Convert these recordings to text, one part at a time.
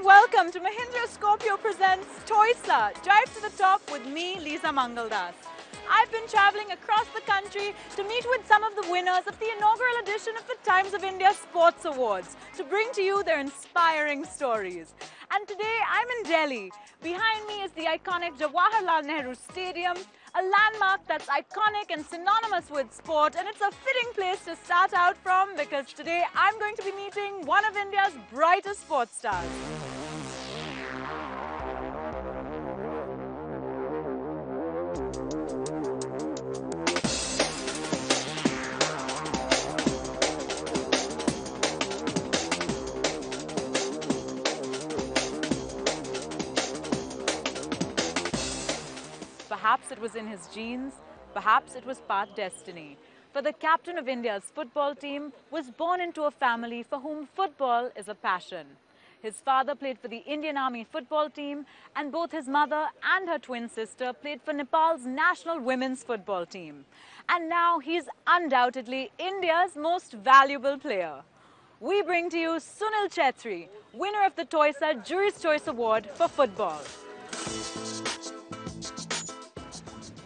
Welcome to Mahindra Scorpio presents TOISA, Drive to the Top with me, Lisa Mangaldas. I've been traveling across the country to meet with some of the winners of the inaugural edition of the Times of India Sports Awards to bring to you their inspiring stories. And today I'm in Delhi. Behind me is the iconic Jawaharlal Nehru Stadium, a landmark that's iconic and synonymous with sport, and it's a fitting place to start out from because today I'm going to be meeting one of India's brightest sports stars. Perhaps it was in his genes, perhaps it was part destiny. For the captain of India's football team was born into a family for whom football is a passion. His father played for the Indian Army football team, and both his mother and her twin sister played for Nepal's national women's football team. And now he's undoubtedly India's most valuable player. We bring to you Sunil Chhetri, winner of the TOISA Jury's Choice Award for football.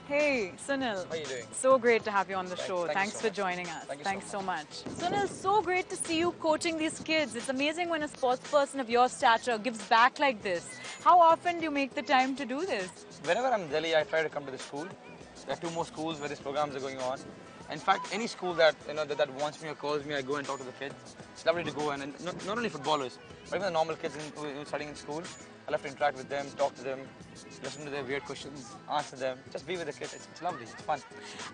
Hey, Sunil. How are you doing? So great to have you on the show. Thanks for joining us. Thanks so much. Sunil, so great to see you coaching these kids. It's amazing when a sports person of your stature gives back like this. How often do you make the time to do this? Whenever I'm in Delhi, I try to come to the school. There are 2 more schools where these programs are going on. In fact, any school that that wants me or calls me, I go and talk to the kids. It's lovely to go and not only footballers, but even the normal kids studying in school. I love to interact with them, talk to them, listen to their weird questions, answer them, just be with the kids. It's lovely, it's fun.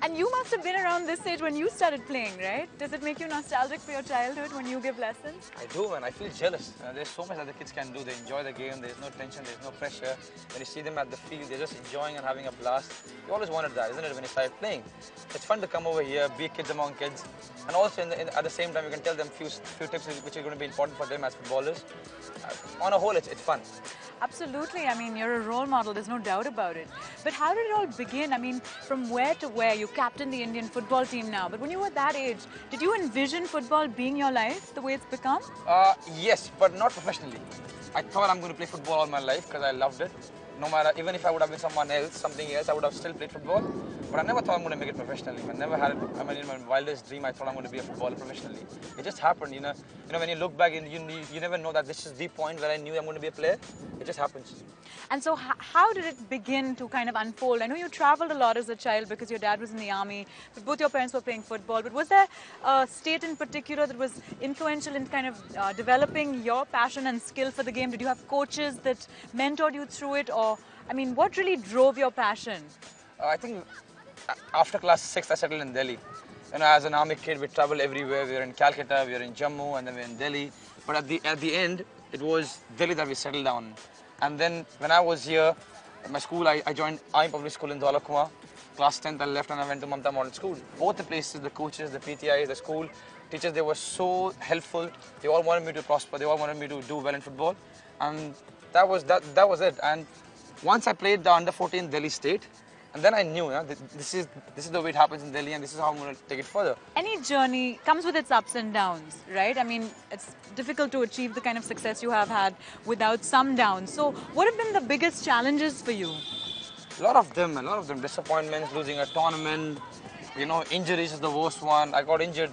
And you must have been around this age when you started playing, right? Does it make you nostalgic for your childhood when you give lessons? I do, man. I feel jealous. There's so much that the kids can do. They enjoy the game. There's no tension. There's no pressure. When you see them at the field, they're just enjoying and having a blast. You always wanted that, isn't it, when you started playing? It's fun to come over here, be kids among kids. And also, at the same time, you can tell them few tips which are going to be important for them as footballers. On a whole, it's fun. Absolutely. I mean, you're a role model. There's no doubt about it. But how did it all begin? I mean, from where to where? You captain the Indian football team now. But when you were that age, did you envision football being your life the way it's become? Yes, but not professionally. I thought I'm going to play football all my life because I loved it. No matter, even if I would have been something else, I would have still played football. But I never thought I'm going to make it professionally. I never had it. I mean, in my wildest dream, I thought I'm going to be a footballer professionally. It just happened, you know. When you look back, you never know that this is the point where I knew I'm going to be a player. It just happens. And so, how did it begin to kind of unfold? I know you traveled a lot as a child because your dad was in the army, but both your parents were playing football. But was there a state in particular that was influential in kind of developing your passion and skill for the game? Did you have coaches that mentored you through it, or I mean, what really drove your passion? I think after class 6, I settled in Delhi. As an army kid, we traveled everywhere. We were in Calcutta, we were in Jammu, and then we were in Delhi. But at the end, it was Delhi that we settled down. And then when I was here, at my school, I joined Army Public School in Dwalakuma. Class 10th, I left and I went to Mamta Model School. Both the places, the coaches, the PTIs, the school teachers, they were so helpful. They all wanted me to prosper. They all wanted me to do well in football. And that was it. And once I played the under-14 Delhi state, and then I knew this is the way it happens in Delhi, and this is how I'm going to take it further. Any journey comes with its ups and downs, right? I mean, it's difficult to achieve the kind of success you have had without some downs. So what have been the biggest challenges for you? A lot of them. Disappointments, losing a tournament, injuries is the worst one. I got injured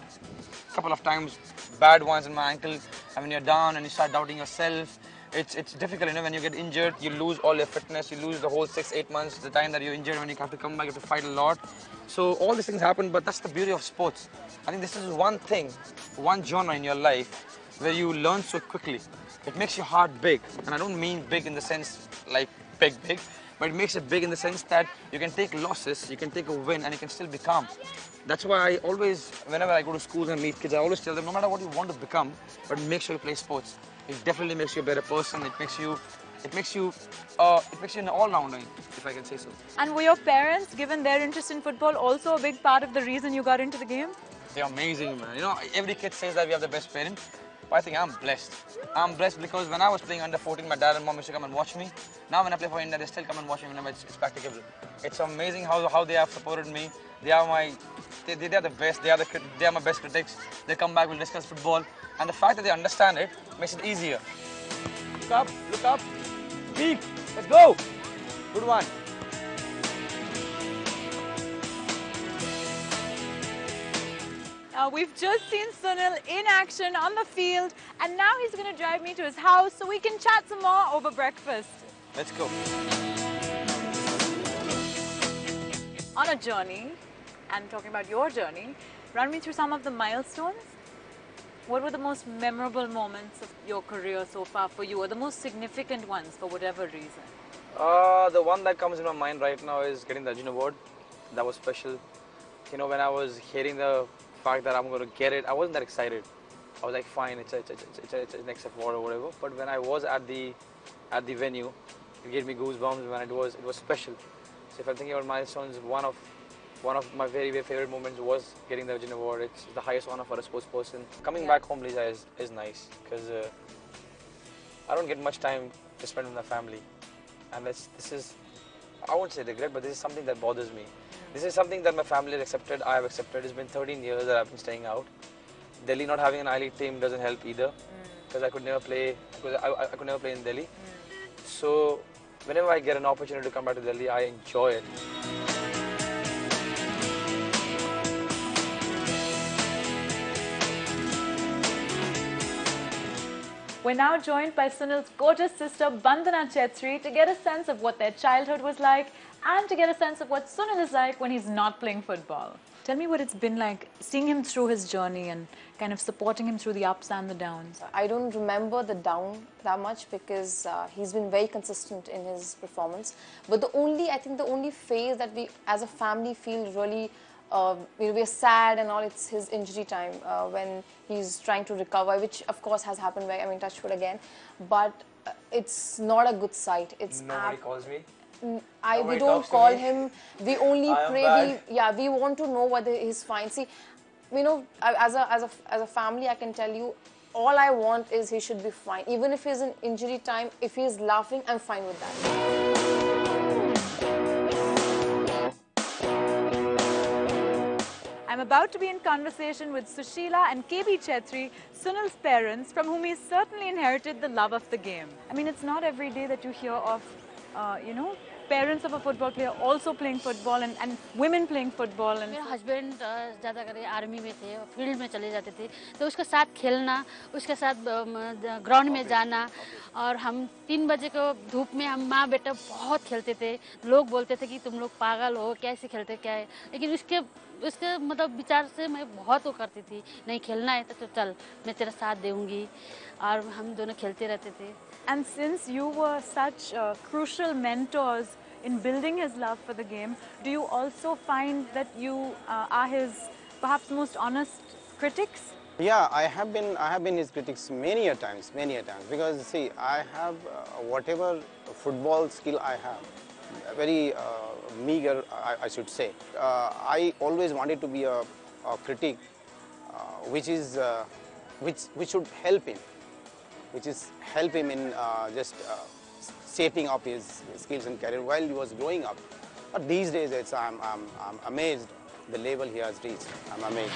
a couple of times, bad ones in my ankle. And when you're down and you start doubting yourself, it's difficult, when you get injured, you lose all your fitness, you lose the whole 6-8 months, the time that you're injured, when you have to come back, you have to fight a lot. So all these things happen, but that's the beauty of sports. I think this is one genre in your life where you learn so quickly. It makes your heart big, and I don't mean big in the sense like big, but it makes it big in the sense that you can take losses, you can take a win, and you can still be calm. That's why I always, whenever I go to schools and meet kids, I always tell them, no matter what you want to become, but make sure you play sports. It definitely makes you a better person. It makes you an all-rounder, if I can say so. And were your parents, given their interest in football, also a big part of the reason you got into the game? They're amazing, man. You know, every kid says that we have the best parents, but I think I'm blessed. I'm blessed because when I was playing under 14, my dad and mom used to come and watch me. Now when I play for India, they still come and watch me whenever it's practicable. It's amazing how they have supported me. They are the best. They are my best critics. They come back, we'll discuss football, and the fact that they understand it makes it easier. Look up, peek. Let's go. Good one. We've just seen Sunil in action on the field, and now he's going to drive me to his house so we can chat some more over breakfast. Let's go. On a journey, and talking about your journey, run me through some of the milestones. What were the most memorable moments of your career so far for you, or the most significant ones for whatever reason? The one that comes in my mind right now is getting the Arjun Award. That was special. You know, when I was hearing the fact that I'm going to get it, I wasn't that excited. I was like, fine, it's an next award or whatever. But when I was at the venue, it gave me goosebumps, man. It was special. So if I'm thinking about milestones, one of my very, very favorite moments was getting the Arjun Award. It's the highest honor for a sports person. Coming back home, Lisa, is nice because I don't get much time to spend with my family, and this is, I won't say regret, but this is something that bothers me. This is something that my family has accepted, I have accepted. It's been 13 years that I've been staying out. Delhi not having an I-League team doesn't help either, because I could never play in Delhi. So whenever I get an opportunity to come back to Delhi, I enjoy it. We're now joined by Sunil's gorgeous sister Sunil Chhetri to get a sense of what their childhood was like and to get a sense of what Sunil is like when he's not playing football. Tell me what it's been like seeing him through his journey and kind of supporting him through the ups and the downs. I don't remember the down that much because he's been very consistent in his performance. But I think the only phase that we as a family feel really we're sad and all, it's his injury time when he's trying to recover, which of course has happened where, I mean, touch wood again, but it's not a good sight. It's Nobody calls me. we don't call him. We only pray. We want to know whether he's fine. See, you know, as a family, I can tell you, all I want is he should be fine. Even if he's in injury time, if he's laughing, I'm fine with that. I'm about to be in conversation with Sushila and KB Chhetri, Sunil's parents, from whom he's certainly inherited the love of the game. I mean, it's not every day that you hear of, parents of a football player also playing football and women playing football. And मेरा husband ज़्यादा करे army में थे, field में चले जाते थे, तो उसके साथ खेलना, उसके साथ ग्राउंड में जाना, और हम 3 बजे को धूप में हम माँ बेटा बहुत खेलते थे. लोग बोलते थे कि तुम लोग पागल हो, कैसे खेलते क्या है, लेकिन उसके मतलब विचार से मैं बहुत वो करती थी, नहीं खेलना है तो चल मैं तेरा साथ दूंगी, और हम दोनों खेलते रहते थे. And since you were such crucial mentors in building his love for the game, do you also find that you are his perhaps most honest critics? Yeah, I have been his critics many a times, because see, I have whatever football skill I have, very meager, I should say. I always wanted to be a critic, which should help him. Which is help him in just shaping up his skills and career while he was growing up. But these days, I'm amazed the level he has reached. I'm amazed.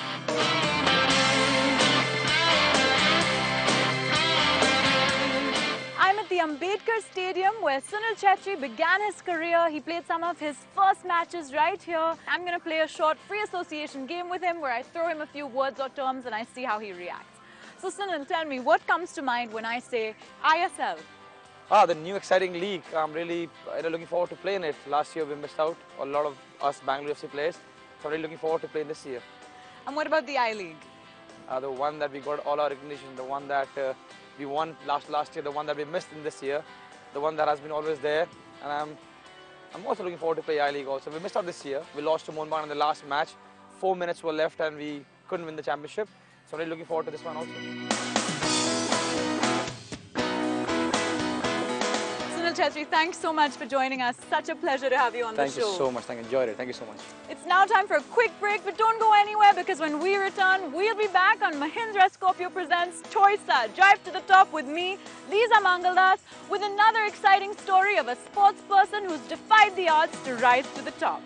I'm at the Ambedkar Stadium where Sunil Chhetri began his career. He played some of his first matches right here. I'm going to play a short free association game with him where I throw him a few words or terms and I see how he reacts. So Sunil, tell me, what comes to mind when I say ISL? The new exciting league. I'm really looking forward to playing it. Last year we missed out, a lot of us Bangalore FC players. So I'm really looking forward to playing this year. And what about the I-League? The one that we got all our recognition, the one that we won last year, the one that we missed in this year, the one that has been always there. And I'm also looking forward to play I-League also. We missed out this year. We lost to Mohun Bagan in the last match. 4 minutes were left and we couldn't win the championship. So really looking forward to this one also. Sunil Chhetri, thanks so much for joining us. Such a pleasure to have you on the show. Thank you so much. Thank you. Enjoyed it. Thank you so much. It's now time for a quick break, but don't go anywhere because when we return, we'll be back on Mahindra Scorpio presents TOISA, Drive to the Top with me, Lisa Mangaldas, with another exciting story of a sports person who's defied the odds to rise to the top.